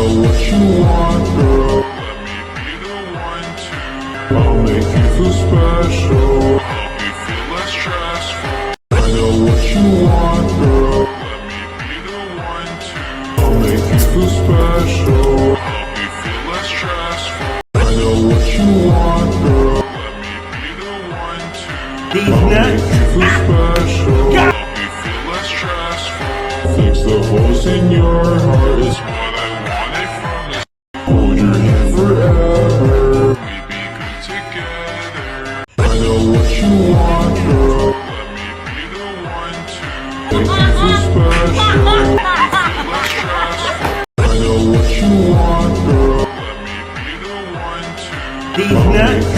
know what you want, girl. I'll make you feel special. Help you feel less stressful. I know what you want, girl. I'll make you feel special. Help you feel less stressful. I know what you want, girl. These I'll make nuts. you feel special. Help you feel less stressful. Fix the holes in your heart is what I wanted from this. Hold your hand forever. We be good together. I know what you want, girl. Make you feel special. Less stressful. I know what you want, girl. These nuts.